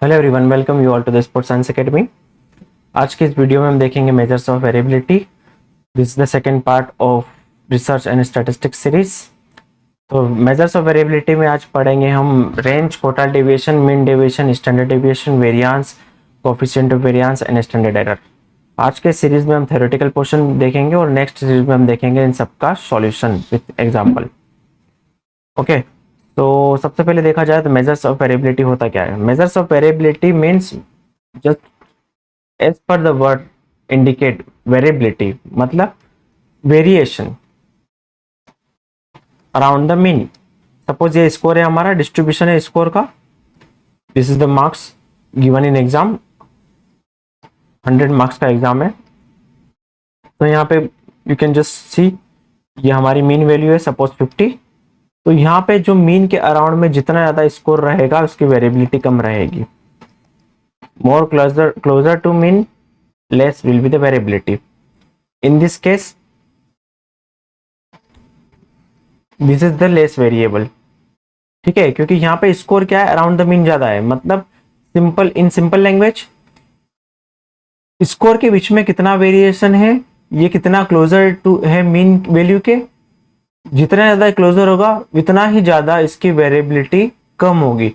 Hello everyone, welcome you all to the sports science academy. आज के इस video में हम देखेंगे measures of variability. This is the second part of research and statistics series. तो measures of variability में आज पढ़ेंगे हम range, total deviation, mean deviation, standard deviation, variance, coefficient of variance and standard error. आज के सीरीज में हम theoretical portion देखेंगे और नेक्स्ट सीरीज में हम देखेंगे इन सबका सॉल्यूशन विद एग्जांपल। ओके, तो सबसे पहले देखा जाए तो मेजर्स ऑफ वेरिएबिलिटी होता क्या है। Measures of variability means just as per the word indicate variability, मतलब variation around the mean. Suppose ये स्कोर है हमारा, डिस्ट्रीब्यूशन है स्कोर का। This is the marks given in exam, 100 marks का एग्जाम है। तो यहाँ पे यू कैन जस्ट सी ये हमारी मीन वैल्यू है सपोज 50। तो यहाँ पे जो मीन के अराउंड में जितना ज्यादा स्कोर रहेगा उसकी वेरिएबिलिटी कम रहेगी। More closer to mean less will be the variability. In this case this is the less variable, ठीक है, क्योंकि यहाँ पे स्कोर क्या है, अराउंड द मीन ज्यादा है। मतलब सिंपल लैंग्वेज, स्कोर के बीच में कितना वेरिएशन है, ये कितना क्लोजर टू है मीन वैल्यू के, जितना ज्यादा क्लोजर होगा उतना ही ज्यादा इसकी वेरिएबिलिटी कम होगी।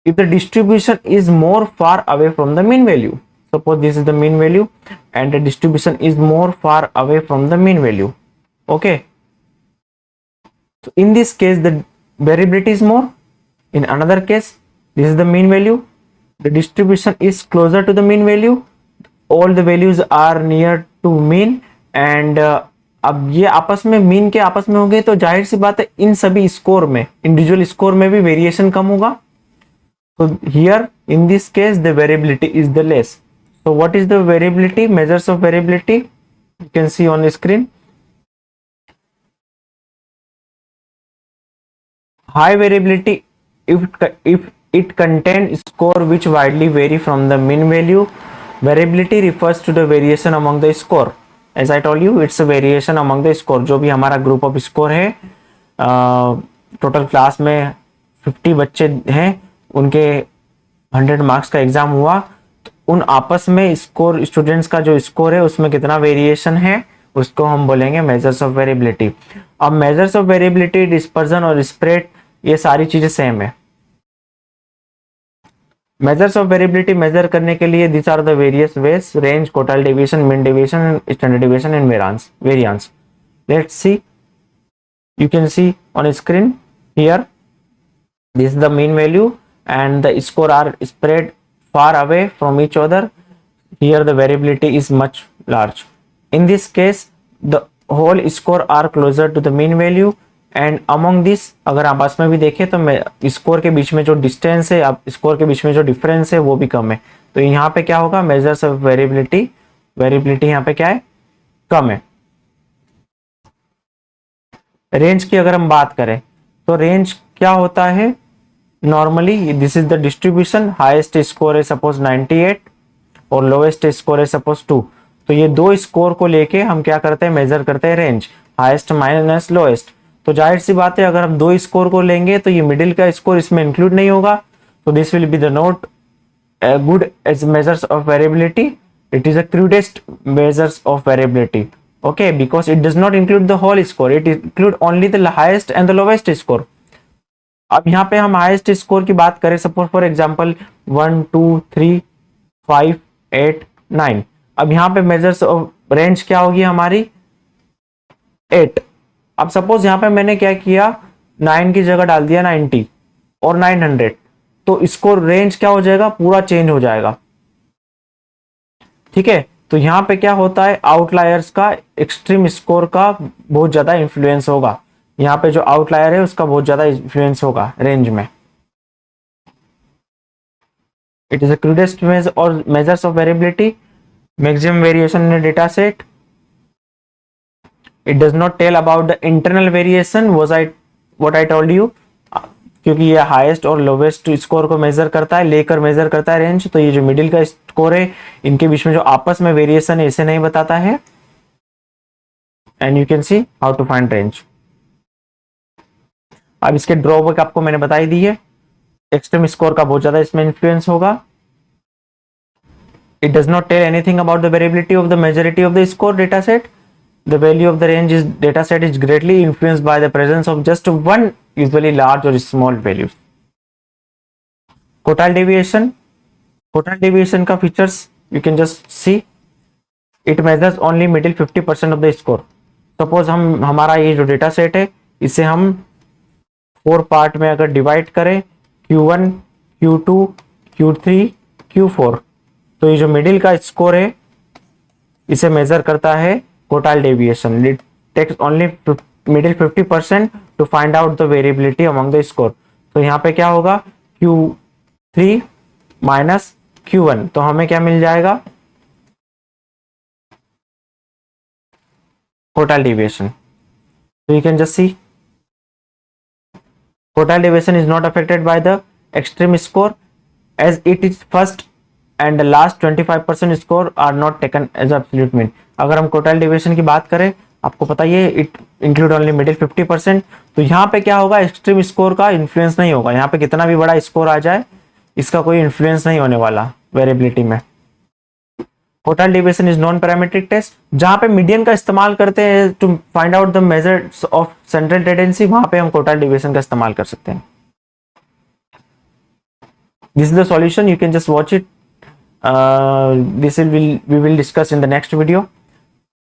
If the distribution is more far away from the mean value, suppose this is the mean value and the distribution is more far away from the mean value. Okay, so in this case the variability is more. In another case, this is the mean value, the distribution is closer to the mean value, all the values are near to mean and अब ये आपस में mean के आपस में हो गए तो जाहिर सी बात है इन सभी स्कोर में, इंडिविजुअल स्कोर में भी वेरिएशन कम होगा। तो here in this case the variability is the less. So what is the variability? Measures of variability you can see on the screen. High variability if it contains score which widely vary from the mean value. Variability refers to the variation among the score. As I told you, it's a variation among the score. जो भी हमारा group off score है, total class में 50 बच्चे हैं, उनके 100 marks का exam हुआ, उन आपस में स्कोर, स्टूडेंट्स का जो स्कोर है उसमें कितना वेरिएशन है उसको हम बोलेंगे मेजर्स ऑफ वेरिएबिलिटी. अब मेजर्स ऑफ वेरिएबिलिटी, डिस्पर्जन और स्प्रेड, ये सारी चीजें सेम है. मेजर्स ऑफ वेरिएबिलिटी मेजर करने के लिए this are the various ways: range, quartile deviation, mean deviation, standard deviation and variance. Let's see, you can see on screen here, this is the mean value and the score are spread far away from each other. Here the variability is much large. In this case the whole score are closer to the mean value and among this, अगर आपस में भी देखें तो score के बीच में जो distance है, अब स्कोर के बीच में जो डिफरेंस है वो भी कम है. तो यहाँ पे क्या होगा, मेजर्स ऑफ वेरिएबिलिटी यहाँ पे क्या है, कम है. रेंज की अगर हम बात करें तो रेंज क्या होता है, normally this is the distribution. Highest score है सपोज 98 और लोएस्ट स्कोर है सपोज 2. तो ये दो स्कोर को लेके हम क्या करते हैं, मेजर करते हैं रेंज, हाईएस्ट माइनस लोएस्ट. तो जाहिर सी बात है अगर हम दो स्कोर को लेंगे तो ये मिडिल का स्कोर इसमें इंक्लूड नहीं होगा. तो this will be the not good as measures of variability. It is a crudest measures of variability. Okay, because it does not include the whole score, it include only the highest and the lowest score. अब यहाँ पे हम highest score की बात करें, suppose for example 1 2 3 5 8 9. अब यहाँ पे मेजर्स ऑफ रेंज क्या होगी हमारी, 8. अब सपोज यहाँ पे मैंने क्या किया, 9 की जगह डाल दिया 90 और 900, तो स्कोर रेंज क्या हो जाएगा, पूरा चेंज हो जाएगा. ठीक है, तो यहाँ पे क्या होता है, आउटलायर्स का, एक्सट्रीम स्कोर का बहुत ज्यादा इंफ्लुएंस होगा. यहाँ पे जो आउटलायर है उसका बहुत ज्यादा इंफ्लुएंस होगा रेंज में. It is a crudest measure और measures of variability. Maximum variation in data set. It does not tell about the internal variation, what I told you, क्योंकि ये हाईएस्ट और लोवेस्ट स्कोर को मेजर करता है, लेकर मेजर करता है रेंज. तो ये जो मिडिल का स्कोर है इनके बीच में जो आपस में वेरिएशन है इसे नहीं बताता है. And you can see how to find range. अब इसके ड्रॉबैक आपको मैंने बताई दी है. एक्सट्रीम स्कोर का बहुत ज्यादा इसमें इन्फ्लुएंस होगा. It does not tell anything about the variability of the majority of the score data set. The value of the range is data set is greatly influenced by the presence of just one, usually large or small values. Quartile deviation. Quartile deviation का features you can just see. It measures only middle 50% of the score. Suppose हम हमारा ये जो data set है इसे हम 4 part में अगर डिवाइड करें Q1, Q2, Q3, Q4, तो ये जो मिडिल का स्कोर है इसे मेजर करता है quartile deviation. It takes only middle 50% to find out the variability among the score. तो यहाँ पे क्या होगा Q3 माइनस Q1, तो हमें क्या मिल जाएगा quartile deviation. So you can just see quartile deviation is not affected by the extreme score as it is first and the last 25% score are not taken as absolute mean. अगर हम quartile deviation की बात करें, आपको पता ही है it include only middle 50%. तो यहाँ पे क्या होगा, extreme score का influence नहीं होगा. यहाँ पे कितना भी बड़ा score आ जाए इसका कोई influence नहीं होने वाला variability में. Quartile deviation is non parametric test. जहां पे मीडियन का इस्तेमाल करते हैं to find out the measures of central tendency, वहां पे हम quartile deviation का इस्तेमाल कर सकते हैं. This is the solution. You can just watch it. This we will discuss in the next video.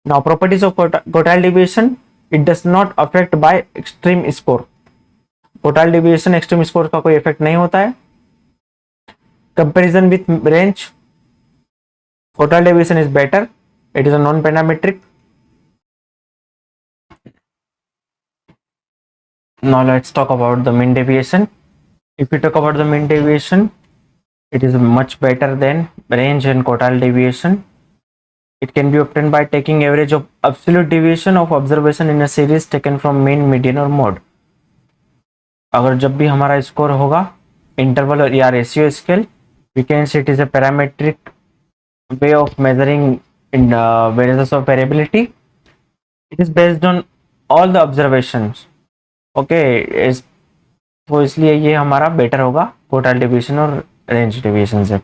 Now properties of quartile deviation. It does not affect by extreme score. quartile deviation extreme score का कोई effect नहीं होता है. Comparison with range, quartile deviation is better. It is a non-parametric. Now let's talk about the mean deviation. If we talk about the mean deviation, it is much better than range and quartile deviation. It can be obtained by taking average of absolute deviation of observation in a series taken from mean, median or mode. अगर जब भी हमारा score होगा interval या ratio scale, we can say it is a parametric way of measuring in variances of variability. It is based on all the observations. Okay, तो इसलिए ये हमारा बेटर होगा क्वार्टाइल डेविएशन और रेंज डेविएशन से.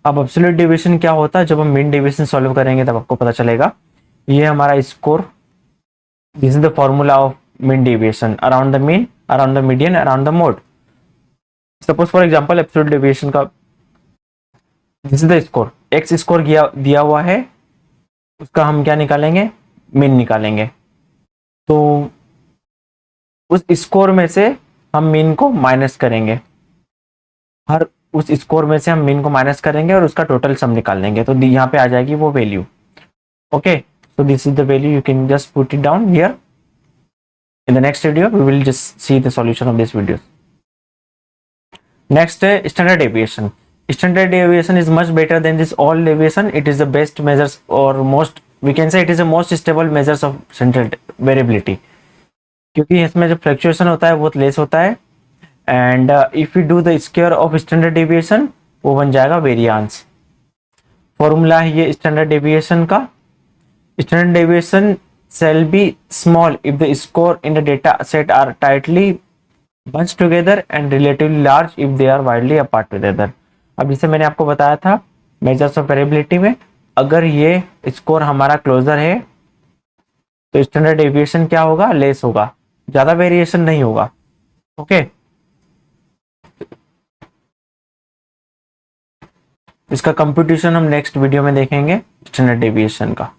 अब एब्सोल्यूट डेविएशन क्या होता है, जब हम मीन डेविएशन सॉल्व करेंगे तब आपको पता चलेगा. ये हमारा score, this is the formula of mean deviation around the mean, around the median, around the mode. Suppose for example absolute deviation का this is the score. X score दिया हुआ है, उसका हम क्या निकालेंगे, मीन निकालेंगे. तो उस स्कोर में से हम मीन को माइनस करेंगे, हर उस स्कोर में से हम मीन को माइनस करेंगे और उसका टोटल सम निकाल लेंगे. तो यहाँ पे आ जाएगी वो value. Okay, so this is the value. You can just put it down here. In the next video we will just see the solution of this video. Next है standard deviation. Standard deviation is much better than this all deviation. It is the best measures or most, we can say it is the most stable measures of central variability. क्योंकि इसमें जो fluctuation होता है बहुत less होता है. And if you do the square of standard deviation, वो बन जाएगा वेरिएंस. फॉर्मूला है ये स्टैंडर्ड डेविएशन का. Standard deviation shall be small if the score in the data set are tightly bunched together and relatively large if they are widely apart together. अब जैसे मैंने आपको बताया था मेजर्स ऑफ वेरिएबिलिटी में, अगर ये स्कोर हमारा क्लोजर है तो स्टैंडर्ड डेविएशन क्या होगा, लेस होगा, ज्यादा वेरिएशन नहीं होगा. ओके, इसका कंप्यूटेशन हम नेक्स्ट वीडियो में देखेंगे स्टैंडर्ड डेविएशन का.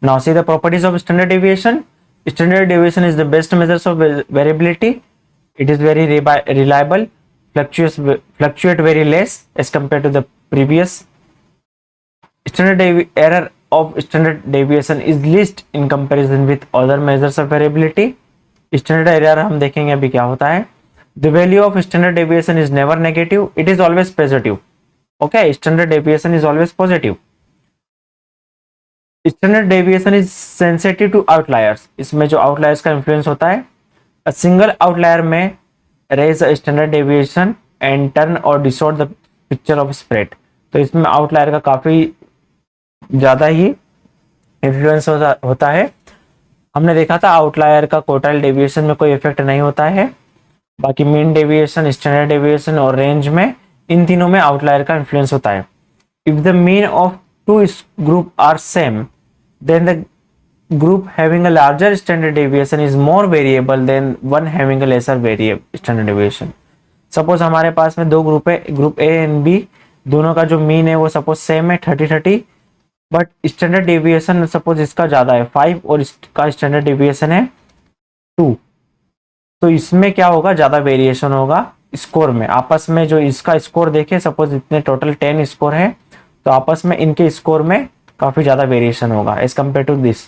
Now see the properties of standard deviation. Standard deviation is the best measures of variability. It is very reliable, fluctuate very less as compared to the previous. Standard error of standard deviation is least in comparison with other measures of variability. Standard error हम देखेंगे अभी क्या होता है. The value of standard deviation is never negative, it is always positive. Okay, standard deviation is always positive. Standard deviation is sensitive to outliers. इसमें जो outliers का influence होता है, a single outlier में raise a standard deviation and turn or distort the picture of spread. तो इसमें outlier का काफी ज्यादा ही इन्फ्लुएंस होता है. हमने देखा था आउटलायर का क्वार्टाइल डेविएशन में कोई इफेक्ट नहीं होता है. बाकी मीन डेविएशन, स्टैंडर्ड डेविएशन और रेंज में, इन तीनों में आउटलायर का इन्फ्लुएंस होता है. If the mean of two group are same, then the group having a larger standard deviation is more variable than one having a lesser variable standard deviation. Suppose हमारे पास में दो group है, group A and B, दोनों का जो mean है वो suppose same है 30-30, बट स्टैंडर्ड डेविएशन सपोज इसका ज्यादा है 5 और इसका स्टैंडर्ड डेविएशन है 2, तो इसमें क्या होगा, ज्यादा वेरिएशन होगा स्कोर में। आपस में जो इसका स्कोर देखे, सपोज इतने टोटल 10 स्कोर है, तो आपस में इनके स्कोर में काफी ज्यादा वेरिएशन होगा as compare to this.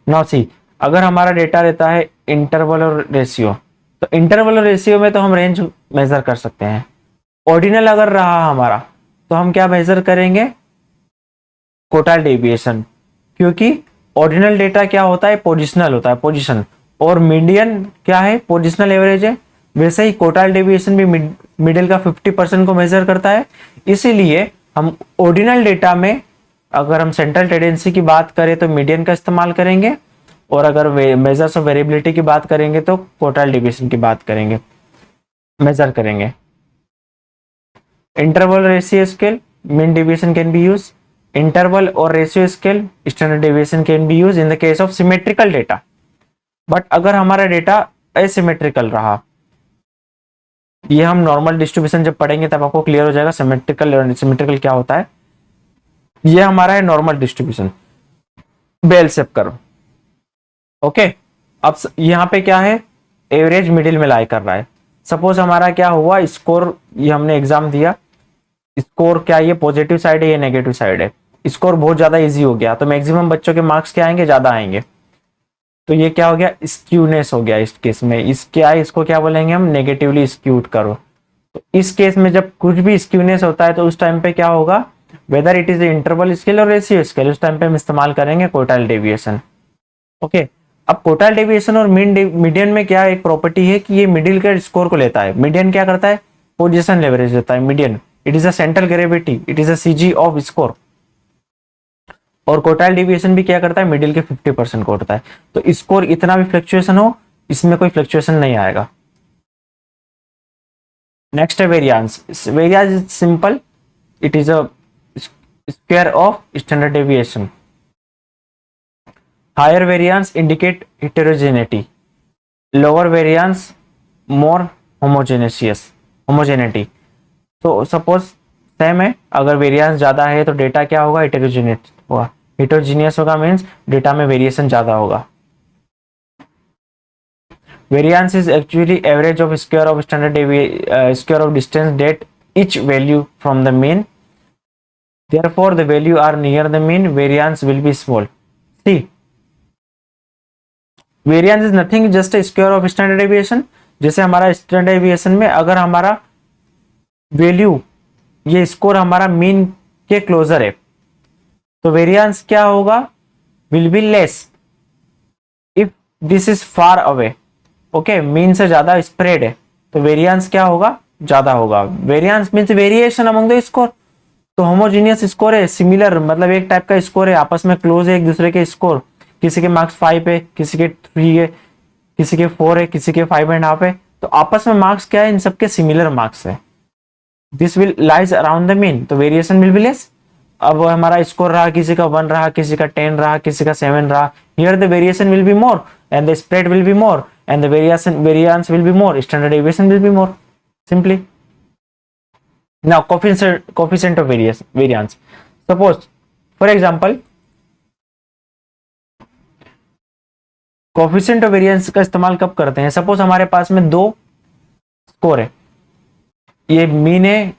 Now see, अगर हमारा डेटा रहता है इंटरवल और रेशियो, तो इंटरवल और रेशियो में तो हम रेंज मेजर कर सकते हैं। ऑर्डिनल अगर रहा हमारा, तो हम क्या मेजर करेंगे, कोटाइल डेविएशन, क्योंकि ऑर्डिनल डेटा क्या होता है, पोजिशनल होता है, पोजीशन, और मीडियन क्या है, पोजिशनल एवरेज है। वैसे ही कोटाइल डेविएशन भी मिडिल का 50% को मेजर करता है। इसीलिए हम ऑर्डिनल डेटा में अगर हम सेंट्रल टेंडेंसी की बात करें तो मीडियन का इस्तेमाल करेंगे, और अगर मेजर्स ऑफ वेरिएबिलिटी की बात करेंगे तो कोटाइल डेविएशन की बात करेंगे, मेजर करेंगे। Interval ratio scale, mean deviation can be use. Interval और ratio scale, standard deviation can be use in the case of symmetrical data. But अगर हमारा डेटा एसिमेट्रिकल रहा, ये हम नॉर्मल डिस्ट्रीब्यूशन जब पढ़ेंगे तब आपको क्लियर हो जाएगा सिमेट्रिकल और सिमेट्रिकल क्या होता है। ये हमारा है normal distribution, bell shape curve. Okay, अब यहाँ पे क्या है, एवरेज मिडिल में लाई कर रहा है। सपोज हमारा क्या हुआ, स्कोर, ये हमने एग्जाम दिया, स्कोर क्या, ये पॉजिटिव साइड है, ये नेगेटिव साइड है, स्कोर बहुत ज्यादा इजी हो गया, तो मैक्सिमम बच्चों के मार्क्स क्या आएंगे, ज्यादा आएंगे। तो ये क्या हो गया, स्क्यूनेस हो गया इस केस में। इस क्या है, इसको क्या बोलेंगे हम, नेगेटिवली स्क्यूड करो। तो इस केस में जब कुछ भी स्क्यूनेस होता है तो उस टाइम पे क्या होगा, whether it is interval scale और रेशियो स्केल, उस टाइम पे हम इस्तेमाल करेंगे कोटाइल डेविएशन। ओके, अब कोटाइल डेविएशन और मीडियन में क्या एक प्रॉपर्टी है कि ये मिडिल के स्कोर को लेता है। मीडियन क्या करता है, पोजीशन लेवरेज देता है। Median it is a central gravity, it is a CG off score. और कोटाइल डेविएशन भी क्या करता है, मिडिल के 50% को होता है। तो स्कोर इतना भी फ्लक्चुएशन हो, इसमें कोई फ्लक्चुएशन नहीं आएगा। नेक्स्ट है variance. Variance is simple, it is a square of standard deviation. Higher variance indicate heterogeneity, lower variance more homogeneity. तो सपोज सेम है, अगर वेरियांस ज्यादा है तो डेटा क्या होगा, हेटेरोजेनियस होगा। हेटेरोजेनियस होगा मीन्स डेटा में वेरिएशन ज्यादा होगा। Variance is actually average of square of standard square of distance that each value from the mean, therefore the value are near the mean, variance will be small. See, variance is nothing, just a square of standard deviation। जैसे हमारा standard deviation में अगर हमारा value, ये score हमारा mean के closure है, तो वेरिएंस क्या होगा, will be less if this is far away. Okay, mean से ज्यादा स्प्रेड है तो वेरिएंस क्या होगा, ज्यादा होगा। Variance means variation among the score. तो होमोजीनियस स्कोर है, सिमिलर मतलब एक टाइप का स्कोर है, आपस में क्लोज है एक दूसरे के स्कोर। किसी के मार्क्स 5 है, किसी के 3 है, किसी के 4 है, किसी के 5.5 है, तो आपस में मार्क्स क्या है, इन सबके सिमिलर मार्क्स है। This will lies around the mean, तो वेरिएशन विल बी लेस। अब हमारा स्कोर रहा, किसी का 1 रहा, किसी का 10 रहा, किसी का 7 रहा, here the variation will be more and the spread will be more and the variance will be more, standard deviation will be more, simply. Now coefficient of variance. Suppose for example coefficient of variance का इस्तेमाल कब करते हैं, suppose हमारे पास में दो score है, ये मीन है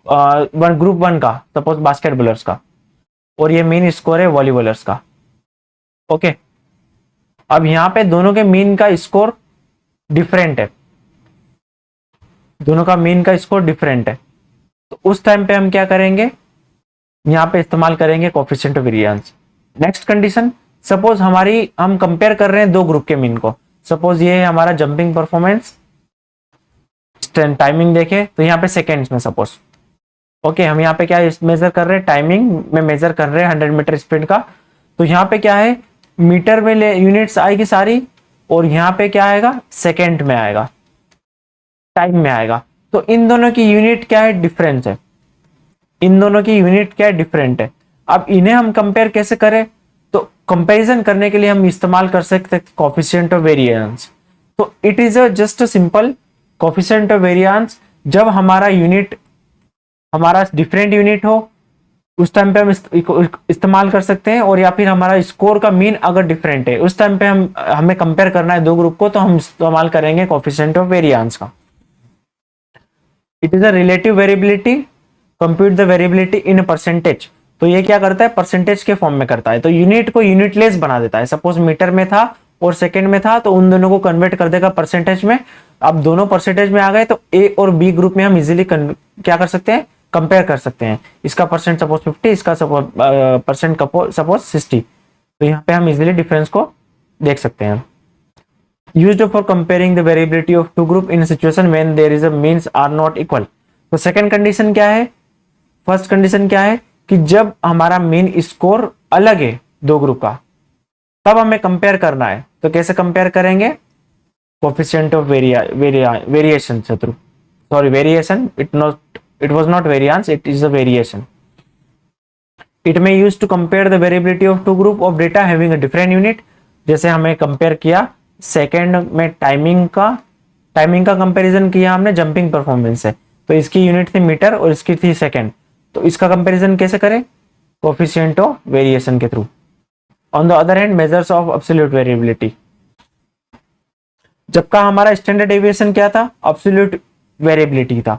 ग्रुप 1 का, सपोज बास्केटबॉलर्स का, और ये मीन स्कोर है वॉलीबॉलर्स का। ओके, अब यहां पे दोनों के मीन का स्कोर डिफरेंट है, दोनों का मीन का स्कोर डिफरेंट है, तो उस टाइम पे हम क्या करेंगे, यहां पे इस्तेमाल करेंगे coefficient of variance. Next condition, suppose हम कंपेयर कर रहे हैं दो ग्रुप के मीन को। सपोज ये है हमारा जंपिंग परफॉर्मेंस, टाइमिंग देखे तो यहाँ पे सेकेंड्स में सपोज। ओके, हम यहाँ पे क्या मेजर कर रहे हैं, टाइमिंग में मेजर कर रहे हैं 100 मीटर स्पीड का। तो यहाँ पे क्या है, मीटर में यूनिट्स आएगी सारी, और यहाँ पे क्या आएगा, सेकेंड में आएगा, टाइम में आएगा। तो इन दोनों की यूनिट क्या है, डिफरेंस है, इन दोनों की यूनिट क्या है, डिफरेंट है। अब इन्हें हम कंपेयर कैसे करें, तो कंपैरिजन करने के लिए हम इस्तेमाल कर सकते हैं कोफिशिएंट ऑफ वेरिएंस। तो it is a just simple coefficient of variance. जब हमारा यूनिट, हमारा डिफरेंट यूनिट हो उस टाइम पे हम इस्तेमाल कर सकते हैं, और या फिर हमारा स्कोर का मीन अगर डिफरेंट है उस टाइम पे हमें कंपेयर करना है दो ग्रुप को, तो हम इस्तेमाल करेंगे कोफिशिएंट ऑफ वेरिएंस का। It is a relative variability, compute the variability in percentage. तो ये क्या करता है, परसेंटेज के फॉर्म में करता है, तो यूनिट को यूनिटलेस बना देता है। सपोज मीटर में था और सेकंड में था, तो उन दोनों को कन्वर्ट कर देगा परसेंटेज में। अब दोनों परसेंटेज में आ गए, तो ए और बी ग्रुप में हम इजीली क्या कर सकते हैं, कंपेयर कर सकते हैं। इसका परसेंट सपोज 50, इसका परसेंट सपोज 60, तो यहाँ पे हम इजीली डिफरेंस को देख सकते हैं। Used for comparing the variability of two group in a situation when there is a means are not equal। तो सेकंड कंडीशन क्या है, फर्स्ट कंडीशन क्या है कि जब हमारा मीन स्कोर अलग है दो ग्रुप का, तब हमें कंपेयर करना है। तो कैसे कंपेयर करेंगे, कोफिशिएंट ऑफ वेरिएशन से through, sorry variation, it was not variance, it is a variation. It में use to compare the variability of two group of data having a different unit. जैसे हमें compare किया second में timing का comparison किया हमने jumping performance से, तो इसकी यूनिट थी मीटर और इसकी थी सेकेंड, तो इसका कंपैरिजन कैसे करें, कोफिशिएंट ऑफ वेरिएशन के through. On the other hand measures of absolute variability, जबकि हमारा स्टैंडर्ड डेविएशन क्या था, एब्सोल्यूट वेरिएबिलिटी था।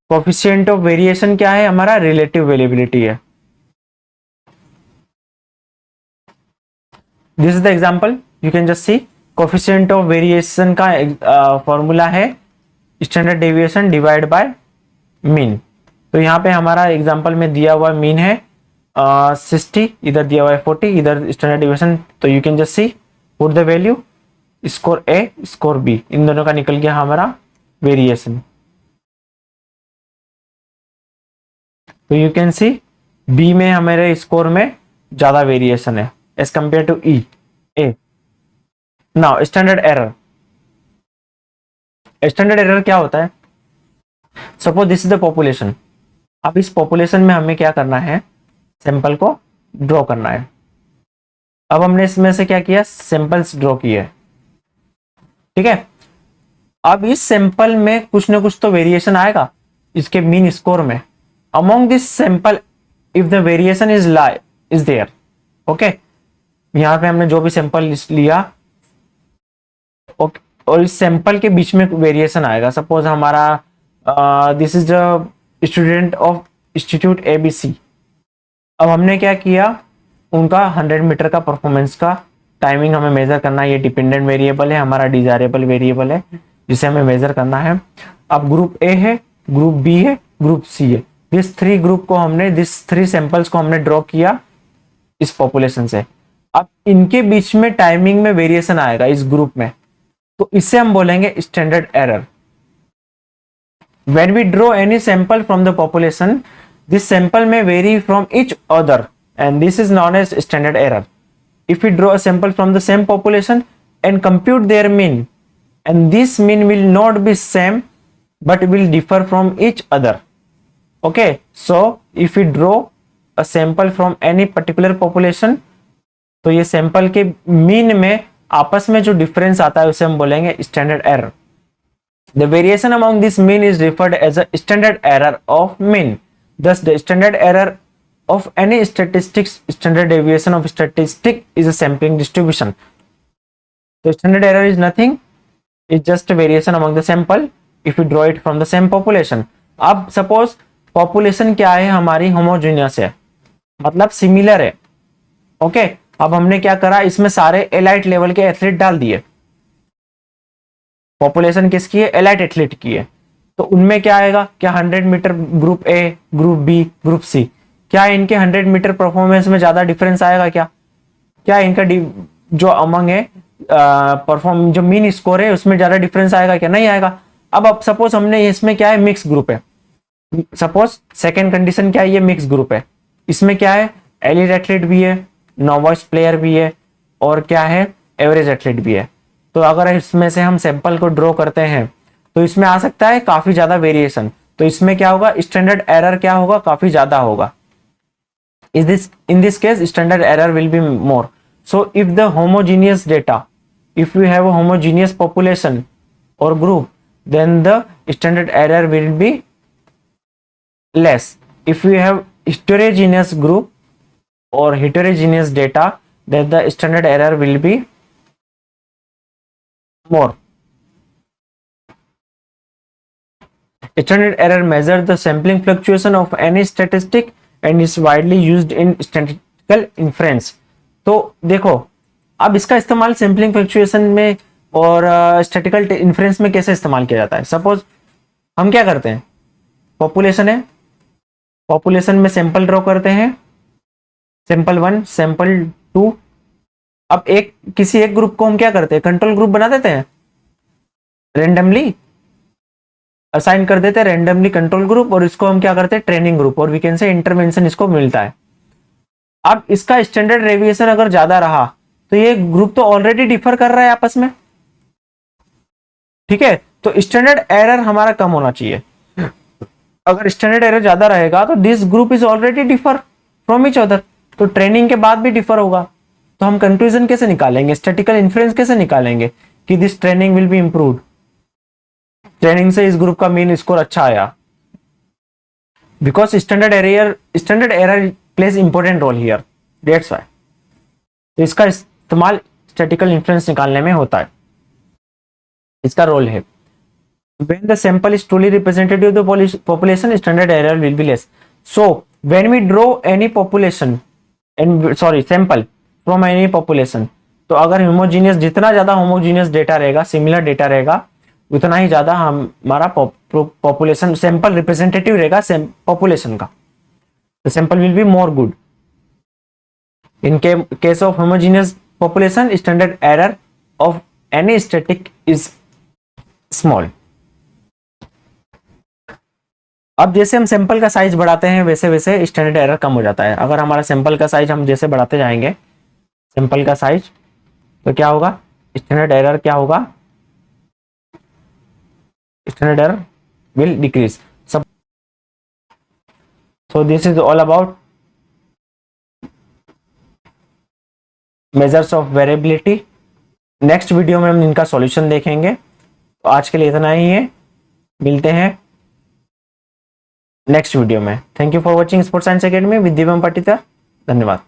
कोफिशिएंट ऑफ वेरिएशन क्या है, हमारा रिलेटिव वेरिएबिलिटी है। This is the example, you can just C. Coefficient of variation का फॉर्मूला है standard deviation divide by mean. तो यहाँ पे हमारा एग्जांपल में दिया हुआ मीन है 60, इधर दिया हुआ है 40, इधर स्टैंडर्ड डेविएशन। तो you can just see, put the value, score A score B, इन दोनों का निकल गया हमारा वेरिएशन। तो यू कैन सी बी में हमारे स्कोर में ज्यादा वेरिएशन है as compare to E A. Now standard error, standard error क्या होता है, suppose this is the population. अब इस पॉपुलेशन में हमें क्या करना है, सैंपल को ड्रॉ करना है। अब हमने इसमें से क्या किया, सैंपल्स ड्रॉ किए, ठीक है। अब इस सैंपल में कुछ ना कुछ तो वेरिएशन आएगा इसके मीन स्कोर में। Among this sample if the variation is there, okay. यहां पे हमने जो भी सैंपल लिया, ओके, और इस सैंपल के बीच में वेरिएशन आएगा। सपोज हमारा this is the student of institute ABC. अब हमने क्या किया, उनका 100 मीटर का परफॉर्मेंस का टाइमिंग हमें मेजर करना है। ये डिपेंडेंट वेरिएबल है, हमारा डिजायरेबल वेरिएबल है जिसे हमें मेजर करना है। अब ग्रुप ए है, ग्रुप बी है, ग्रुप सी है। दिस थ्री सैंपल्स को हमने ड्रॉ किया इस पॉपुलेशन से। अब इनके बीच में टाइमिंग में वेरिएशन आएगा इस ग्रुप में, तो इसे हम बोलेंगे standard error. When we draw any sample from the population, this sample may vary from each other and this is known as standard error. If we draw a sample from the same population and compute their mean, and this mean will not be same but will differ from each other. Okay, so if we draw a sample from any particular population, तो ये sample के mean में आपस में जो difference आता है उसे हम बोलेंगे standard error. The variation among this mean is referred as a standard error of mean. Thus, the standard error of any statistics, standard deviation of statistic is a sampling distribution. So, standard error is nothing. It's just a variation among the sample if we draw it from the same population. अब suppose population क्या है हमारी, homogeneous है, मतलब similar है, okay? अब हमने क्या करा, इसमें सारे एलाइट लेवल के एथलीट डाल दिए। पॉपुलेशन किसकी है, एलाइट एथलीट की है, तो उनमें क्या आएगा, क्या 100 metre group A, group B, group C, क्या इनके 100 मीटर परफॉर्मेंस में ज्यादा डिफरेंस आएगा, क्या इनका जो अमंग है परफॉर्म जो मीन स्कोर है उसमें ज्यादा डिफरेंस आएगा, क्या नहीं आएगा। अब सपोज हमने इसमें क्या है, मिक्स ग्रुप है। सपोज सेकेंड कंडीशन क्या है, ये मिक्स ग्रुप है, इसमें क्या है, एलिट एथलीट भी है, नोवाइस प्लेयर भी है, और क्या है, एवरेज एथलीट भी है। तो अगर इसमें से हम सैंपल को ड्रॉ करते हैं तो इसमें आ सकता है काफी ज्यादा वेरिएशन। तो इसमें क्या होगा, स्टैंडर्ड एरर क्या होगा, काफी ज्यादा होगा। In this case standard error will be more. So if the homogeneous data, if we have a homogeneous population or group, then the standard error will be less. If we have heterogeneous group or heterogeneous data, then the standard error will be more. Standard error measures the sampling fluctuation of any statistic and is widely used in statistical inference. तो देखो, अब इसका इस्तेमाल sampling fluctuation में और statistical inference में कैसे इस्तेमाल किया जाता है। सपोज हम क्या करते हैं, पॉपुलेशन है, पॉपुलेशन में सैंपल ड्रॉ करते हैं, सैंपल 1, सैंपल 2। अब किसी एक ग्रुप को हम क्या करते हैं, कंट्रोल ग्रुप बना देते हैं, रेंडमली असाइन कर देते हैं, रेंडमली कंट्रोल ग्रुप, और इसको हम क्या करते हैं, ट्रेनिंग ग्रुप, और वीकेंड से इंटरवेंशन इसको मिलता है। अब इसका स्टैंडर्ड डेविएशन अगर ज्यादा रहा तो ये ग्रुप तो ऑलरेडी डिफर कर रहा है आपस में, ठीक है। तो स्टैंडर्ड एरर हमारा कम होना चाहिए। अगर स्टैंडर्ड एरर ज्यादा रहेगा तो this group is already differ from each other, तो ट्रेनिंग के बाद भी डिफर होगा। तो हम कंक्लूजन कैसे निकालेंगे, स्टैटिकल इन्फ्रेंस कैसे निकालेंगे कि this training will be improved, training से इस ग्रुप का मीन स्कोर अच्छा आया, because standard error plays important role here, that's why. तो इसका इस्तेमाल स्टैटिकल इन्फ्रेंस निकालने में होता है, इसका रोल है। When the sample is truly representative of the population, standard error will be less. So when we draw any population and sample from any population, तो अगर होमोजीनियस, जितना ज्यादा होमोजीनियस डेटा रहेगा, सिमिलर डेटा रहेगा, उतना ही ज्यादा हमारा पॉपुलेशन सैंपल रिप्रेजेंटेटिव रहेगा पॉपुलेशन का, the sample will be more good. In case of homogeneous population, standard error of any static is small. अब जैसे हम सैंपल का साइज बढ़ाते हैं वैसे वैसे स्टैंडर्ड एरर कम हो जाता है। अगर हमारा सैंपल का साइज हम जैसे बढ़ाते जाएंगे, सैंपल का साइज, तो क्या होगा, स्टैंडर्ड एरर क्या होगा, standard error will decrease. So this is all about measures of variability. Next video में हम इनका सॉल्यूशन देखेंगे। तो आज के लिए इतना ही है, मिलते हैं नेक्स्ट वीडियो में। Thank you for watching sports science academy with Divyam Patitar. धन्यवाद।